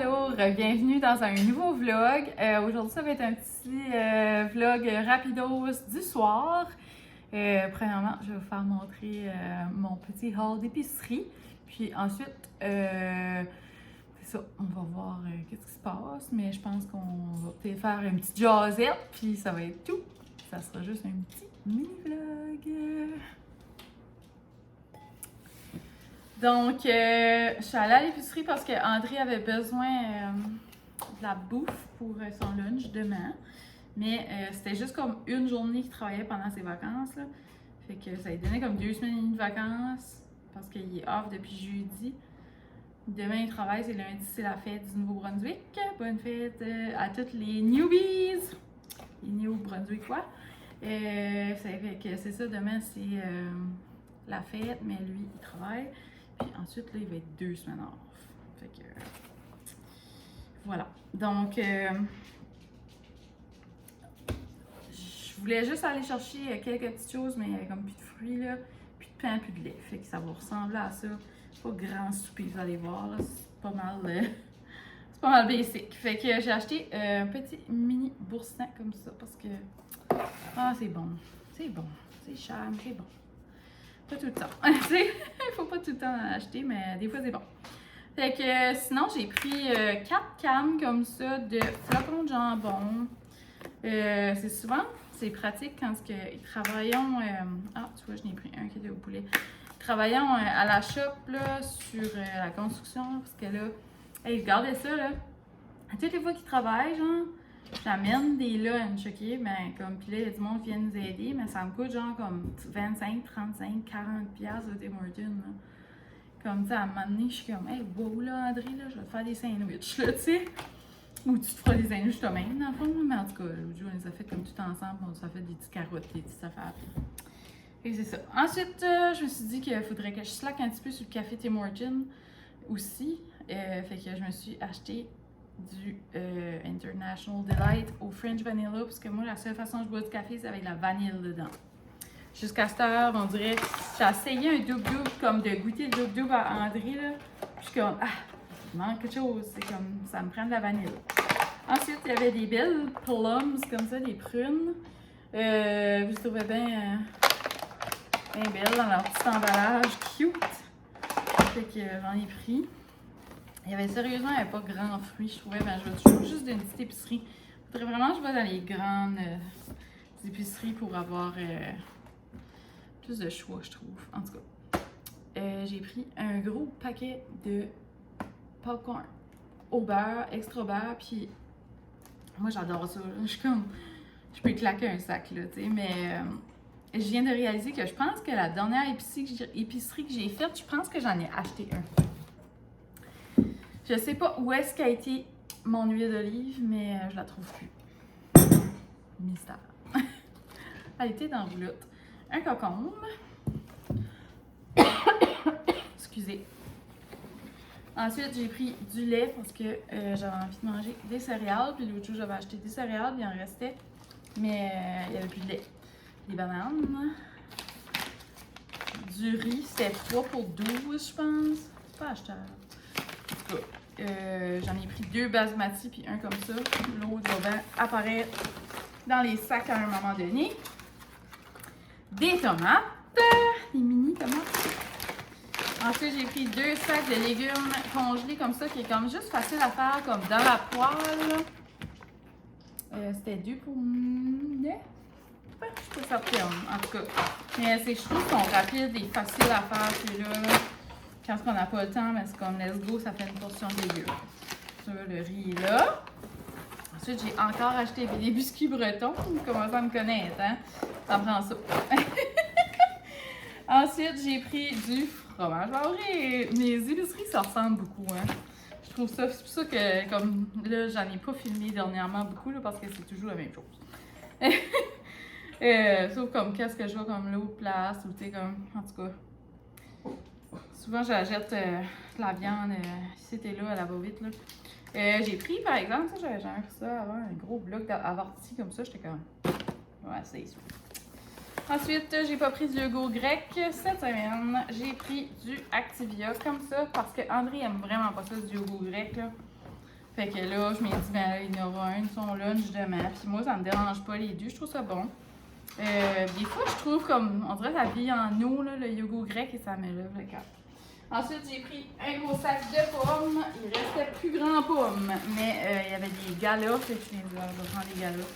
Allô, bienvenue dans un nouveau vlog. Aujourd'hui, ça va être un petit vlog rapidos du soir. Premièrement, je vais vous faire montrer mon petit haul d'épicerie. Puis ensuite, c'est ça, on va voir qu'est-ce qui se passe. Mais je pense qu'on va peut-être faire une petite jasette, puis ça va être tout. Ça sera juste un petit mini-vlog. Donc, je suis allée à l'épicerie parce qu'André avait besoin de la bouffe pour son lunch demain. Mais c'était juste comme une journée qu'il travaillait pendant ses vacances, là. Fait que ça lui donnait comme 2 semaines et demie de vacances parce qu'il est off depuis jeudi. Demain, il travaille, c'est lundi, c'est la fête du Nouveau-Brunswick. Bonne fête à toutes les newbies! Les Néo-Brunswickois. Ça fait que c'est ça, demain, c'est la fête, mais lui, il travaille. Puis ensuite, là, il va être 2 semaines off. Fait que... voilà. Donc, je voulais juste aller chercher quelques petites choses, mais il y avait comme plus de fruits, là, plus de pain, plus de lait. Fait que ça va ressembler à ça. C'est pas grand souper, vous allez voir, là. C'est pas mal... c'est pas mal basic. Fait que j'ai acheté un petit mini boursin comme ça, parce que... ah, c'est bon. C'est bon. C'est cher, mais c'est bon. Pas tout le temps. Il faut pas tout le temps en acheter, mais des fois c'est bon. Fait que sinon, j'ai pris 4 cannes comme ça de flocons de jambon. C'est souvent, c'est pratique quand travaillons. Ah, tu vois, je n'ai pris un qui était au poulet. Travaillons à la shop là, sur la construction, parce que là, hey, regardez ça là. À toutes les fois qu'ils travaillent, genre. J'amène des lunchs, ok? Ben, comme, puis là, il y a du monde qui vient nous aider, mais ça me coûte genre comme 25, 35, 40 piastres au Tim Hortons, là. Comme, ça, à un moment donné, je suis comme, hey, wow, là, André, là, je vais te faire des sandwichs, là, tu sais. Ou tu te feras des sandwichs toi-même, dans le fond, mais en tout cas, l'autre jour, on les a fait comme tout ensemble, on s'est fait des petites carottes, des petites affaires. Et c'est ça. Ensuite, je me suis dit qu'il faudrait que je slack un petit peu sur le café Tim Hortons aussi. Fait que je me suis acheté du International Delight au French Vanilla, parce que moi, la seule façon que je bois du café, c'est avec la vanille dedans. Jusqu'à cette heure, on dirait, j'ai essayé un double-double, comme de goûter le double-double à André, là. Puis je suis comme, ah, il manque quelque chose, c'est comme, ça me prend de la vanille. Ensuite, il y avait des belles plums, comme ça, des prunes. Je les trouvais bien belles dans leur petit emballage cute. Fait que j'en ai pris. Il y avait sérieusement, il n'y avait pas grand fruits, je trouvais. Ben, je vais juste d'une petite épicerie. Il faudrait vraiment que je vais dans les grandes épiceries pour avoir plus de choix, je trouve. En tout cas, j'ai pris un gros paquet de popcorn au beurre, extra beurre, puis moi j'adore ça. Je suis comme, je peux claquer un sac, là, tu sais, mais je viens de réaliser que je pense que la dernière épicerie que j'ai faite, je pense que j'en ai acheté un. Je sais pas où est-ce qu'a été mon huile d'olive, mais je la trouve plus. Mystère. Elle était dans la roulotte. Un concombre. Excusez. Ensuite, j'ai pris du lait parce que j'avais envie de manger des céréales. Puis l'autre jour, j'avais acheté des céréales, puis il en restait. Mais il n'y avait plus de lait. Des bananes. Du riz, c'était 3 pour 12, je pense. C'est pas acheteur. En tout cas, j'en ai pris 2 basmati puis un comme ça. L'autre va bien apparaître dans les sacs à un moment donné. Des tomates, des mini tomates. Ensuite, j'ai pris 2 sacs de légumes congelés comme ça, qui est comme juste facile à faire, comme dans la poêle. C'était 2 pour 9. Je suis pas certaine, en tout cas. Mais je trouve qu'ils sont rapides et faciles à faire, celui-là. Quand on n'a pas le temps, mais c'est comme let's go, ça fait une portion de légumes. Ça, le riz est là. Ensuite, j'ai encore acheté des biscuits bretons. Vous commencez à me connaître, hein? Ça prend ça. Ensuite, j'ai pris du fromage beurré. Mes épiceries, ça ressemble beaucoup, hein? Je trouve ça, c'est pour ça que, comme là, j'en ai pas filmé dernièrement beaucoup, là, parce que c'est toujours la même chose. Sauf comme qu'est-ce que je vois comme l'autre place, ou tu sais, comme, en tout cas. Souvent, j'achète la viande ici et là, à la va-vite, là. J'ai pris, par exemple, ça, j'avais jamais fait ça avant, un gros bloc d'avortis comme ça, j'étais comme, ouais, c'est sûr. Ensuite, j'ai pas pris du yogourt grec cette semaine. J'ai pris du Activia comme ça parce que André aime vraiment pas ça, du yogourt grec, là. Fait que là, je me dis, ben là, il y en aura un de son lunch demain. Puis moi, ça me dérange pas les deux, je trouve ça bon. Des fois, je trouve comme, on dirait la vie en eau, là, le yogourt grec, et ça me lève le cœur. Ensuite, j'ai pris un gros sac de pommes. Il restait plus grand pommes, mais il y avait des galas, fait que je vais prendre des galas.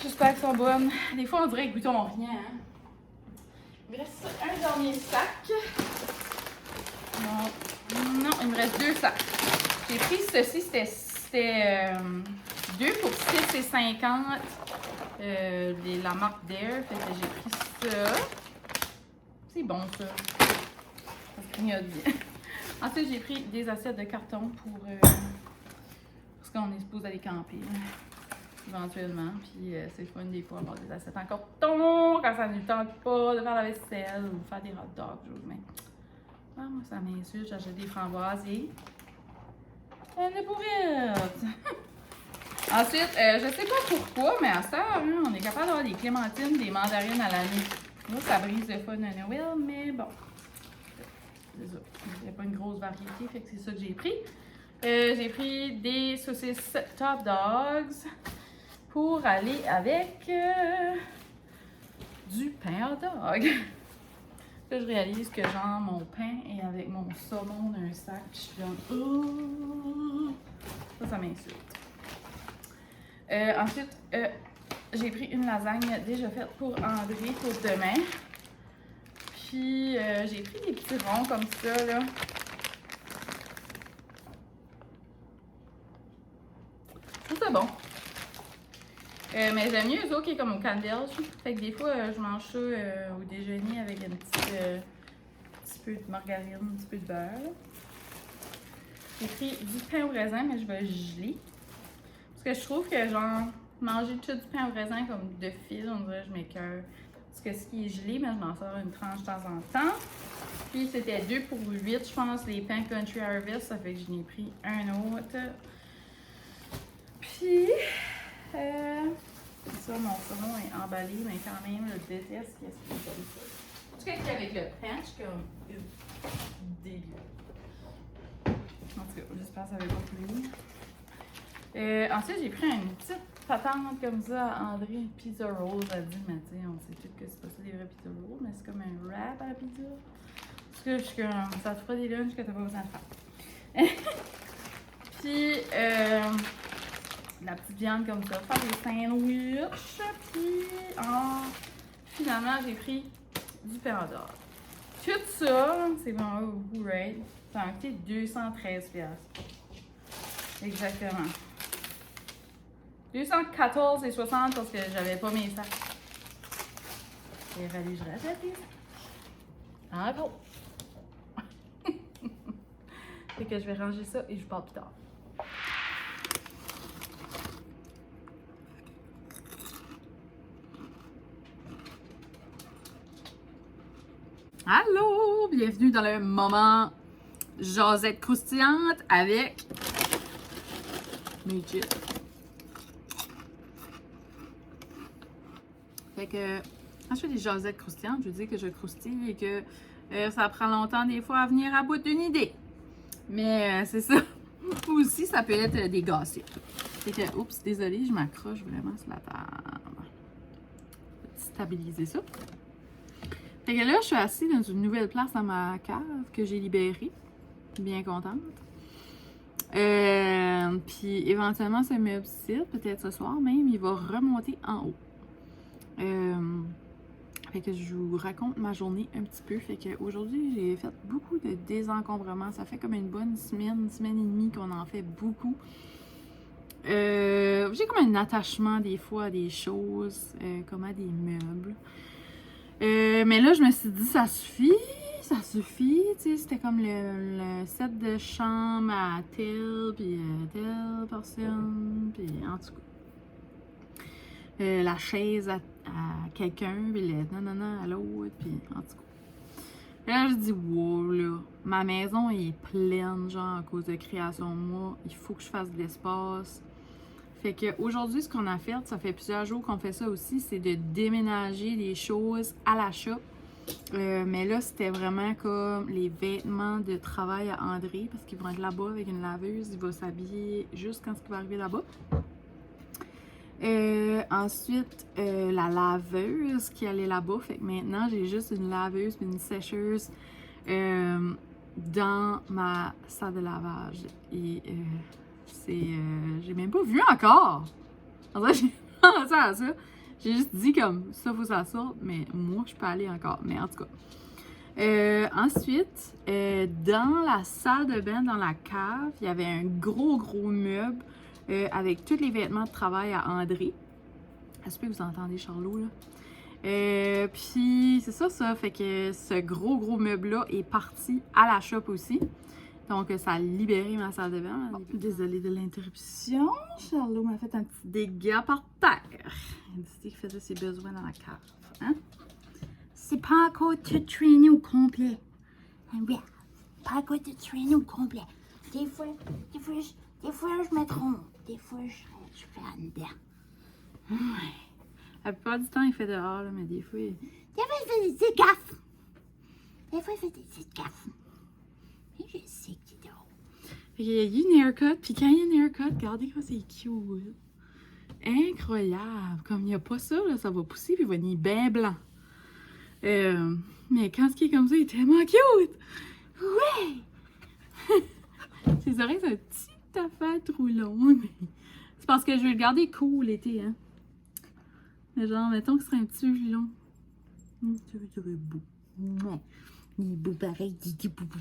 J'espère qu'elles sont bonnes. Des fois, on dirait que goûtons n'ont rien. Hein? Il me reste un dernier sac. Non, il me reste 2 sacs. J'ai pris ceci, c'était 2 pour 6,50 la marque Dare. Fait que j'ai pris ça. C'est bon ça. Ça se grignote bien. Ensuite, j'ai pris des assiettes de carton pour parce qu'on est supposé aller camper là, éventuellement. Puis c'est le fun des fois avoir des assiettes en carton quand ça ne nous tente pas de faire la vaisselle ou de faire des hot dogs. Mais moi, ça m'insulte. J'achète des framboisiers. Elle est pourrite! Ensuite, je sais pas pourquoi, mais à ça, hein, on est capable d'avoir des clémentines, des mandarines à l'année. Là, ça brise le fun de Noël, mais bon. C'est ça. Il n'y a pas une grosse variété, fait que c'est ça que j'ai pris. J'ai pris des saucisses Top Dogs pour aller avec du pain hot dog. Là, je réalise que genre mon pain est avec mon saumon dans un sac. Je suis comme oh! Ça m'insulte. Ensuite, j'ai pris une lasagne déjà faite pour André pour demain. Puis j'ai pris des petits ronds comme ça là. Je trouve ça bon. Mais j'aime mieux eux autres qui est comme au canneberge. Fait que des fois, je mange ça au déjeuner avec un petit peu de margarine, un petit peu de beurre. J'ai pris du pain au raisin, mais je vais geler. Parce que je trouve que genre, manger tout du pain au raisin comme de fil, on dirait que je m'écoeure. Parce que ce qui est gelé, mais je m'en sors une tranche de temps en temps. Puis c'était 2 pour 8, je pense, les pains Country Harvest. Ça fait que je n'ai pris un autre. Puis... ça, mon saumon est emballé, mais quand même, je déteste qu'est-ce qu'il est comme ça. En tout cas, avec le pain, je suis comme dégueu. En tout cas, j'espère que ça va pas plus. Ensuite, j'ai pris une petite patente comme ça à André, pizza roll. Elle dit, mais tu sais, on sait tous que c'est pas ça des vrais pizza rolls, mais c'est comme un wrap à la pizza. Parce que je suis comme, ça te fera des lunchs que t'as pas besoin de faire. Puis, la petite viande comme ça, faire des sandwichs. Puis, finalement, j'ai pris du pain hot dog. Tout ça, c'est bon, right? Ça a coûté 213$. Exactement. 214,60$ parce que j'avais pas mes sacs. Il a fallu que je rachète les sacs. Encore. Fait que je vais ranger ça et je vous parle plus tard. Allô! Bienvenue dans le moment jasette croustillante avec mes chips. Fait que quand je fais des jasettes croustillantes, je dis que je croustille et que ça prend longtemps des fois à venir à bout d'une idée. Mais c'est ça. Aussi, ça peut être des gossips. Fait que, oups, désolée, je m'accroche vraiment sur la table. Je vais stabiliser ça. Fait que là, je suis assise dans une nouvelle place dans ma cave que j'ai libérée. Bien contente. Puis éventuellement, ce meuble-ci, peut-être ce soir même, il va remonter en haut. Fait que je vous raconte ma journée un petit peu. Fait que aujourd'hui, j'ai fait beaucoup de désencombrement. Ça fait comme une bonne semaine et demie qu'on en fait beaucoup. J'ai comme un attachement des fois à des choses, comme à des meubles. Mais là, je me suis dit, ça suffit, tu sais, c'était comme le set de chambre à telle, puis telle personne, puis en tout cas, la chaise à quelqu'un, puis le nanana à l'autre, puis en tout cas. Là, je dis, wow, là, ma maison est pleine, genre, à cause de création de moi, il faut que je fasse de l'espace. Fait qu'aujourd'hui, ce qu'on a fait, ça fait plusieurs jours qu'on fait ça aussi, c'est de déménager les choses à la shop. Mais là, c'était vraiment comme les vêtements de travail à André, parce qu'ils vont être là-bas avec une laveuse. Il va s'habiller juste quand il va arriver là-bas. Ensuite, la laveuse qui allait là-bas. Fait que maintenant, j'ai juste une laveuse et une sécheuse dans ma salle de lavage. Et j'ai même pas vu encore. En vrai, j'ai pensé à ça. J'ai juste dit comme ça, faut que ça sorte, mais moi, je peux aller encore. Mais en tout cas. Ensuite, dans la salle de bain, dans la cave, il y avait un gros meuble avec tous les vêtements de travail à André. Est-ce que vous entendez Charlot, là? Puis, c'est ça. Fait que ce gros meuble-là est parti à la shop aussi. Donc, ça a libéré ma salle de bain. Désolée de l'interruption. Charlot m'a fait un petit dégât par terre. Il a décidé qu'il faisait ses besoins dans la cave. Hein? C'est pas encore tout traîné au complet. Oui, pas encore tout traîné au complet. Des fois, je me trompe. Des fois, je fais en dedans. Ouais. La plupart du temps, il fait dehors, là, mais des fois, il fait des petites gaffes. Des fois, il fait des petites gaffes. Et je sais qu'il est drôle. Fait qu'il y a eu une haircut, puis quand il y a une haircut, regardez comme c'est cute. Incroyable. Comme il n'y a pas ça, là, ça va pousser, puis il va venir bien blanc. Mais quand ce qui est comme ça, il est tellement cute! Ouais! Ses oreilles sont un petit affaire trop long, mais c'est parce que je vais le garder cool l'été, hein. Mais genre, mettons que ce serait un petit peu long. Tu serais beau. Ouais. Il est beau pareil, Didi Boubou.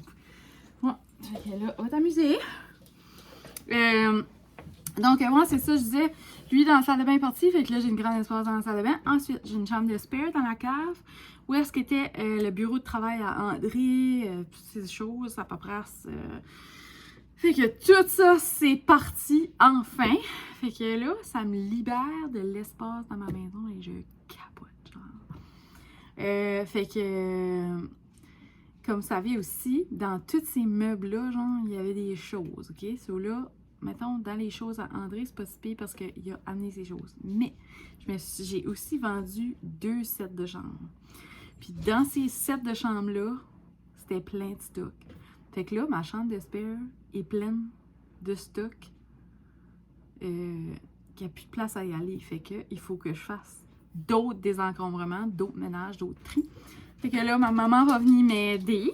Ouais, fait que là, on va t'amuser. Donc, moi, c'est ça, je disais. Lui, dans la salle de bain est parti, fait que là, j'ai une grande espace dans la salle de bain. Ensuite, j'ai une chambre de spare dans la cave. Où est-ce qu'était le bureau de travail à André, toutes ces choses, à peu près. Fait que tout ça, c'est parti enfin. Fait que là, ça me libère de l'espace dans ma maison et je capote, genre. Fait que, comme vous savez aussi, dans tous ces meubles-là, genre, il y avait des choses, ok? So là, mettons, dans les choses à André, c'est pas si pire parce qu'il a amené ces choses. Mais, j'ai aussi vendu 2 sets de chambres. Puis dans ces sets de chambres-là, c'était plein de stock. Fait que là, ma chambre de spare est pleine de stock qu'il n'y a plus de place à y aller. Fait que il faut que je fasse d'autres désencombrements, d'autres ménages, d'autres tris. Fait que là, ma maman va venir m'aider.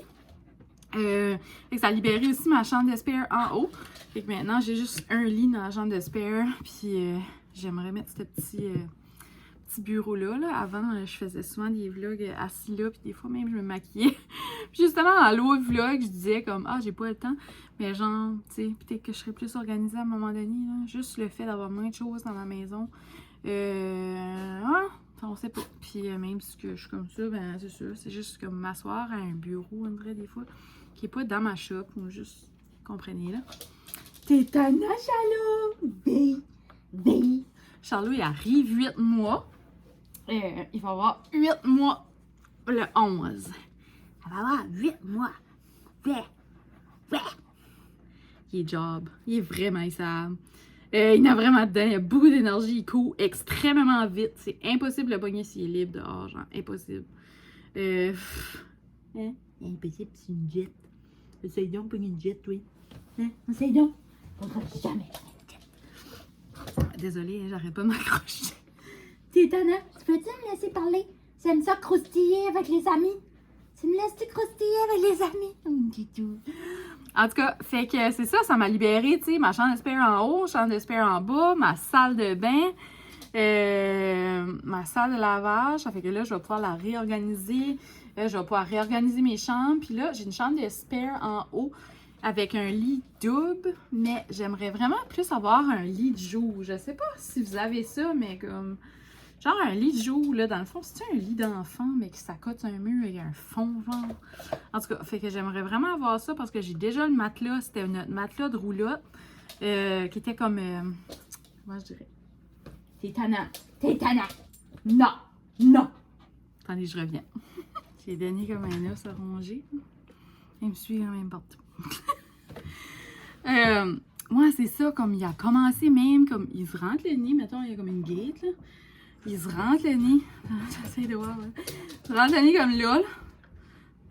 Fait que ça a libéré aussi ma chambre de spare en haut. Fait que maintenant, j'ai juste un lit dans la chambre de spare. Puis j'aimerais mettre ce petit bureau-là. Là. Avant, je faisais souvent des vlogs assis là, puis des fois même, je me maquillais. Puis justement, dans l'autre vlog, je disais comme « Ah, j'ai pas le temps. » Mais genre, tu sais, peut-être que je serais plus organisée à un moment donné. Là. Juste le fait d'avoir moins de choses dans ma maison. On sait pas. Puis même si que je suis comme ça, ben c'est ça. C'est juste comme m'asseoir à un bureau, on dirait des fois, qui est pas dans ma shop. Ou juste, comprenez, là. T'es un Charlot! Oui. Charlot, il arrive 8 mois. Il va avoir 8 mois le 11. Elle va avoir 8 mois. Ouais. Il est job. Il est vraiment isable. Il en a vraiment dedans. Il a beaucoup d'énergie. Il court extrêmement vite. C'est impossible de le pogner s'il est libre dehors. Genre, impossible. Hein? Impossible, c'est une jet. Essaye donc pour une jet, oui. Hein? Essaye donc. On va jamais une jet. Désolée, j'arrête pas de m'accrocher. T'es étonnant. Tu peux-tu me laisser parler? J'aime ça croustiller avec les amis. Tu me laisses-tu croustiller avec les amis? Du tout. En tout cas, fait que c'est ça, ça m'a libéré, tu sais, ma chambre de spare en haut, chambre de spare en bas, ma salle de bain, ma salle de lavage. Ça fait que là, je vais pouvoir la réorganiser. Je vais pouvoir réorganiser mes chambres. Puis là, j'ai une chambre de spare en haut avec un lit double, mais j'aimerais vraiment plus avoir un lit de jour. Je sais pas si vous avez ça, mais comme... Genre un lit de jour, là, dans le fond, c'est un lit d'enfant, mais qui s'accote un mur avec un fond, genre. En tout cas, fait que j'aimerais vraiment avoir ça parce que j'ai déjà le matelas. C'était notre matelas de roulotte qui était comme... comment je dirais? T'es tannant. Non. Attendez, je reviens. J'ai donné comme un os à ronger. Il me suit quand même partout. Moi, c'est ça, comme il a commencé même, comme il se rentre le nez, mettons, il y a comme une gate, là. Il se rentre le nez. J'essaie de voir, ouais. Il se rentre le nez comme là, là.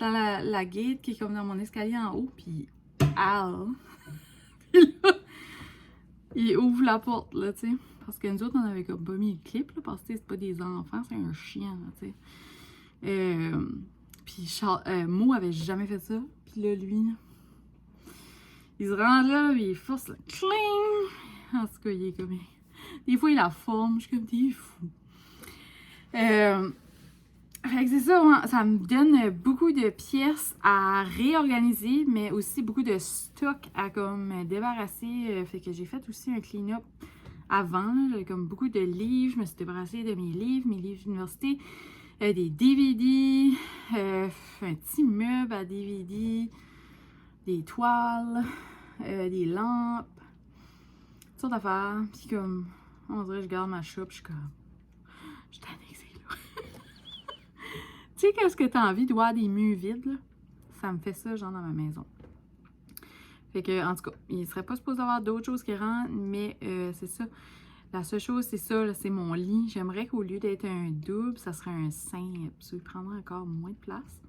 dans la gate qui est comme dans mon escalier en haut, puis Al. Puis là, il ouvre la porte, là, tu sais. Parce que nous autres, on avait comme pas mis le clip, là, parce que c'est pas des enfants, c'est un chien, tu sais. Puis Mo avait jamais fait ça. Puis là, lui, il se rend là, puis il force le cling. En tout cas, il est comme... Des fois, il la forme, je suis comme, t'es fou. Fait que c'est ça, hein, ça me donne beaucoup de pièces à réorganiser, mais aussi beaucoup de stock à comme débarrasser. Fait que j'ai fait aussi un clean-up avant. J'avais comme beaucoup de livres, je me suis débarrassée de mes livres d'université, des DVD, un petit meuble à DVD, des toiles, des lampes, toutes sortes d'affaires. Puis comme, on dirait que je garde ma shop, je suis comme, je suis tannée que c'est là. Tu sais, qu'est-ce que t'as envie de voir des murs vides, là? Ça me fait ça, genre, dans ma maison. Fait que, en tout cas, il serait pas supposé avoir d'autres choses qui rentrent, mais c'est ça. La seule chose, c'est ça, là, c'est mon lit. J'aimerais qu'au lieu d'être un double, ça serait un simple. Ça lui prendrait encore moins de place.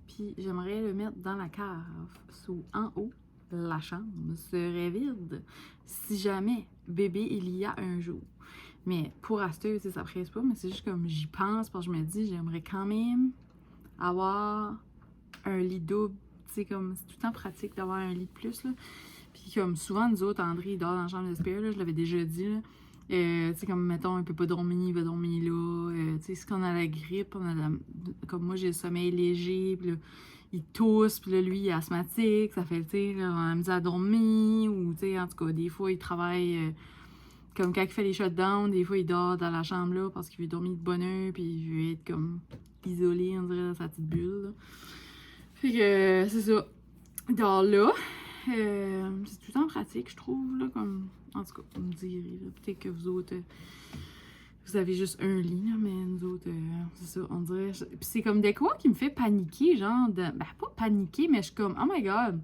Puis, j'aimerais le mettre dans la cave, en haut. La chambre serait vide si jamais bébé il y a un jour. Mais pour acheter, ça presse pas, mais c'est juste comme j'y pense parce que je me dis, j'aimerais quand même avoir un lit double. Tu sais, comme c'est tout le temps pratique d'avoir un lit de plus, là. Puis comme souvent, nous autres, André, il dort dans la chambre de spare, là, je l'avais déjà dit, là. Tu sais, comme mettons, il peut pas dormir, il va dormir là. Tu sais, si on a la grippe, comme moi, j'ai le sommeil léger, puis là, il tousse, puis là, lui, il est asthmatique, ça fait, tu sais, on a mis à dormir, ou, tu sais, en tout cas, des fois, il travaille, comme quand il fait les shutdowns, des fois, il dort dans la chambre, là, parce qu'il veut dormir de bonne heure, puis il veut être, comme, isolé, on dirait, dans sa petite bulle, là. Fait que, c'est ça. Il dort là. C'est tout le temps pratique, je trouve, là, comme, en tout cas, vous me direz, là, peut-être que vous autres... vous avez juste un lit, là, mais nous autres, c'est ça, on dirait... Puis c'est comme des quoi qui me fait paniquer, genre, ben, pas paniquer, mais je suis comme, oh my god,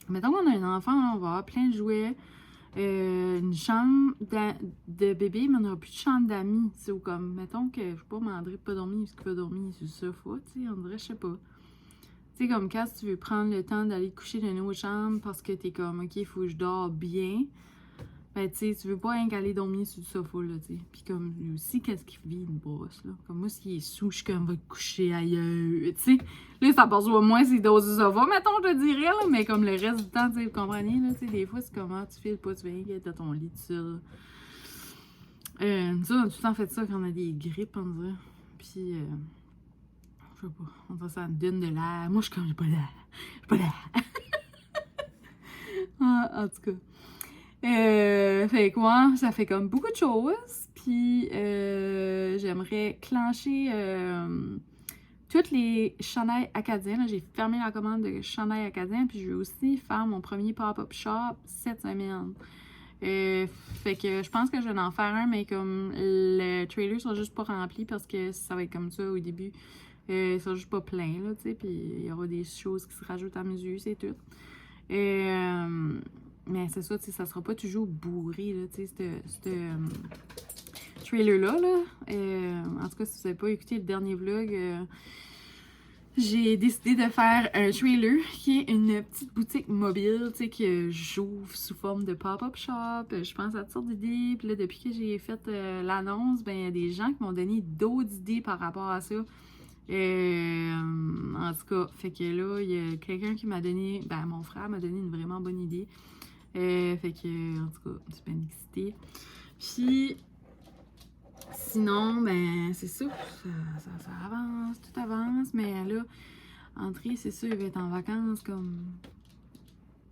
mettons qu'on a un enfant, là, on va avoir plein de jouets, une chambre de bébé, mais on n'aura plus de chambre d'amis, tu sais, ou comme, mettons que, je sais pas, Mandré peut pas dormir, parce qu'il peut dormir sur le sofa, tu sais, on dirait, je sais pas. Tu sais, comme quand tu veux prendre le temps d'aller te coucher dans une autre chambre parce que t'es comme, ok, il faut que je dors bien. Ben, tu sais, tu veux pas rien qu'aller dormir sur le sofa, là, tu sais. Puis comme, lui aussi, qu'est-ce qu'il vit, une brosse, là. Comme moi, s'il est sous, je suis comme, va te coucher ailleurs, tu sais. Là, ça passe au moins s'il dort sur le sofa, mettons, je te dirais, là. Mais comme le reste du temps, tu sais, vous comprenez, là, tu sais, des fois, c'est comment tu files pas, tu viens être dans ton lit, tout seul. Nous, on a tout le temps fait ça quand on a des grippes, on dirait. Puis, je sais pas, on dirait ça me donne de l'air. Moi, je suis comme, j'ai pas l'air. J'ai pas l'air. En tout cas. Fait que moi, ça fait comme beaucoup de choses. Puis j'aimerais clencher toutes les chandails acadiens. J'ai fermé la commande de chandails acadiens. Puis je veux aussi faire mon premier pop-up shop cette semaine. Fait que je pense que je vais en faire un, mais comme le trailer sera juste pas rempli parce que ça va être comme ça au début. Ça sera juste pas plein, là, tu sais. Puis il y aura des choses qui se rajoutent à mesure, c'est tout. Mais c'est ça, tu sais, ça sera pas toujours bourré, là, tu sais, ce trailer-là, là. En tout cas, si vous n'avez pas écouté le dernier vlog, j'ai décidé de faire un trailer qui est une petite boutique mobile, tu sais, que j'ouvre sous forme de pop-up shop. Je pense à toutes sortes d'idées. Puis là, depuis que j'ai fait l'annonce, ben il y a des gens qui m'ont donné d'autres idées par rapport à ça. En tout cas, fait que là, il y a quelqu'un qui m'a donné, ben mon frère m'a donné une vraiment bonne idée. Fait que, en tout cas, je suis bien excitée. Puis, sinon, ben, c'est ça, ça avance, tout avance. Mais là, André, c'est sûr, il va être en vacances comme.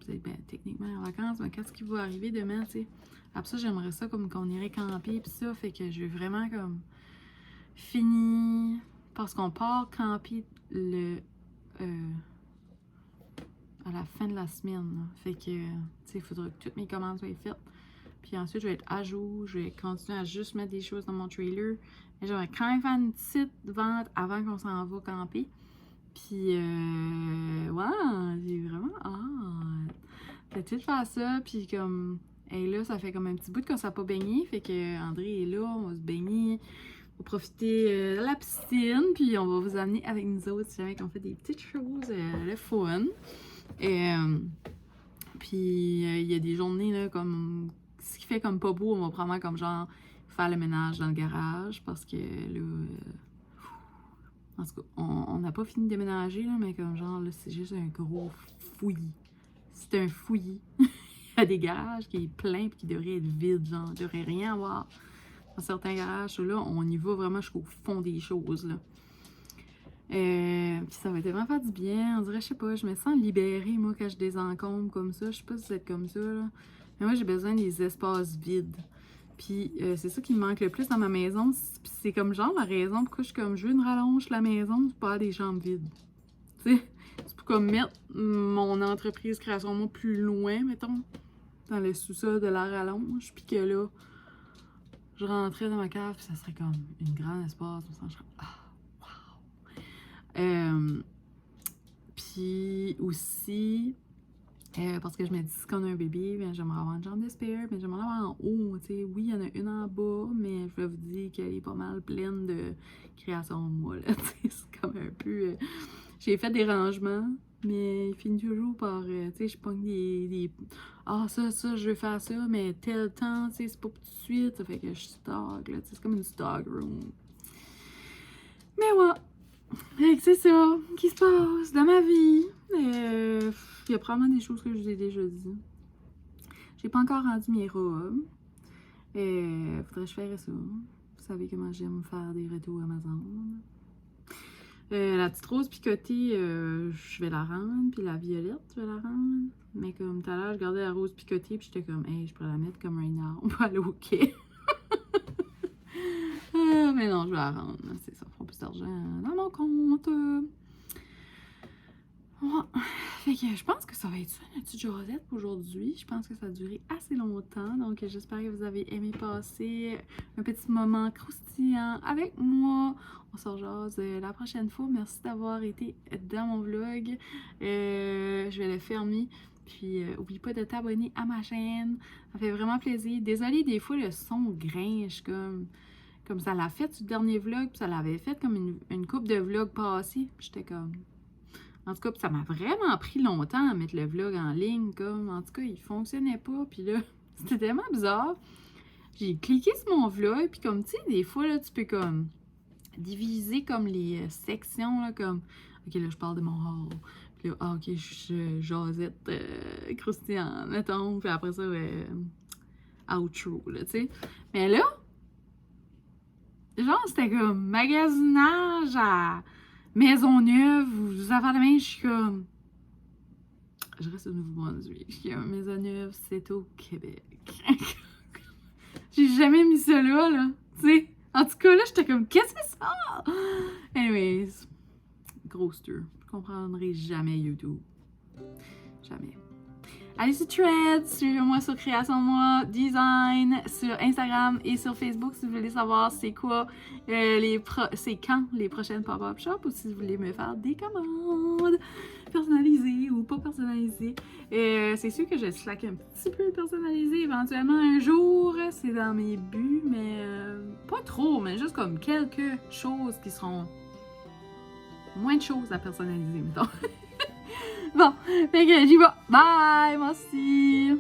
Ben, techniquement en vacances, mais qu'est-ce qui va arriver demain, tu sais? Après ça, j'aimerais ça comme qu'on irait camper, puis ça, fait que je veux vraiment comme finir. Parce qu'on part camper à la fin de la semaine. Là. Fait que, tu sais, il faudra que toutes mes commandes soient faites. Puis ensuite, je vais être à jour. Je vais continuer à juste mettre des choses dans mon trailer. Mais j'aimerais quand même faire une petite vente avant qu'on s'en va camper. Puis, ouais, j'ai vraiment hâte. Fait que, tu sais, de faire ça. Puis, comme, et là, ça fait comme un petit bout de qu'on s'est pas baigné. Fait que André est là, on va se baigner. va profiter de la piscine, puis on va vous amener avec nous autres si jamais on fait des petites choses, le fun. Puis il y a des journées là, comme ce qui fait comme pas beau, on va probablement comme genre faire le ménage dans le garage parce que là, en tout cas, on n'a pas fini de déménager là, mais comme genre là, c'est juste un gros fouillis. C'est un fouillis. Il y a des garages qui est plein puis qui devraient être vides, genre, il devrait rien avoir. Dans certains garages, là, on y va vraiment jusqu'au fond des choses là. Puis ça va tellement faire du bien, on dirait, je sais pas, je me sens libérée, moi, quand je désencombre comme ça. Je sais pas si vous êtes comme ça, là. Mais moi, j'ai besoin des espaces vides. Puis c'est ça qui me manque le plus dans ma maison. Puis c'est comme genre la raison pourquoi je suis comme, je veux une rallonge la maison, c'est pas avoir des chambres vides. Tu sais, c'est pour comme mettre mon entreprise création moi plus loin, mettons, dans le sous-sol de la rallonge. Puis que là, je rentrais dans ma cave, puis ça serait comme une grande espace. Je serais, puis aussi, parce que je me dis, si on a un bébé, bien, j'aimerais avoir une chambre de spare, mais j'aimerais avoir en haut, tu sais. Oui, il y en a une en bas, mais je vais vous dire qu'elle est pas mal pleine de création de moi, là, tu sais. C'est comme un peu... j'ai fait des rangements, mais il finit toujours par, tu sais, je pogne des... Ah, ça, je veux faire ça, mais tel temps, tu sais, c'est pas pour tout de suite, ça fait que je stock, là, tu sais, c'est comme une stock room. Mais ouais. Fait que c'est ça qui se passe dans ma vie. Il y a probablement des choses que je vous ai déjà dit. J'ai pas encore rendu mes robes. Faudrait que je fasse ça. Vous savez comment j'aime faire des retours Amazon. La petite rose picotée, je vais la rendre. Puis la violette, je vais la rendre. Mais comme tout à l'heure, je regardais la rose picotée. Puis j'étais comme, hey, je pourrais la mettre comme right now. On va aller au quai. Mais non, je vais la rendre. C'est ça, fera plus d'argent dans mon compte. Ouais. Fait que je pense que ça va être ça, notre petite jasette pour aujourd'hui. Je pense que ça a duré assez longtemps. Donc, j'espère que vous avez aimé passer un petit moment croustillant avec moi. On se rejase la prochaine fois. Merci d'avoir été dans mon vlog. Je vais le fermer. Puis, oublie pas de t'abonner à ma chaîne. Ça fait vraiment plaisir. Désolée, des fois, le son grinche comme ça l'a fait sur le dernier vlog, puis ça l'avait fait comme une couple de vlogs passés. J'étais comme... En tout cas, ça m'a vraiment pris longtemps à mettre le vlog en ligne, comme... En tout cas, il fonctionnait pas, puis là, c'était tellement bizarre. J'ai cliqué sur mon vlog, puis comme, tu sais, des fois, là, tu peux comme... diviser comme les sections, là, comme... OK, là, je parle de mon haul. Puis là, OK, je jasette croustillant, mettons. Puis après ça, outro, là, tu sais. Mais là... Genre, c'était comme magasinage à Maisonneuve ou des affaires de même. Je suis comme. Je reste au Nouveau-Brunswick. Je suis comme Maisonneuve, c'est au Québec. J'ai jamais mis ça là, tu sais. En tout cas, là, j'étais comme, qu'est-ce que c'est ça? Anyways, grosse tour. Je comprendrai jamais YouTube. Jamais. Allez sur Threads, suivez-moi sur Création Moi Design, sur Instagram et sur Facebook si vous voulez savoir c'est quoi, c'est quand les prochaines pop-up shops ou si vous voulez me faire des commandes personnalisées ou pas personnalisées. C'est sûr que je slack un petit peu personnalisé éventuellement un jour, c'est dans mes buts, mais pas trop, mais juste comme quelques choses qui seront moins de choses à personnaliser, mettons. Bon, fait que j'y vais. Bye, merci.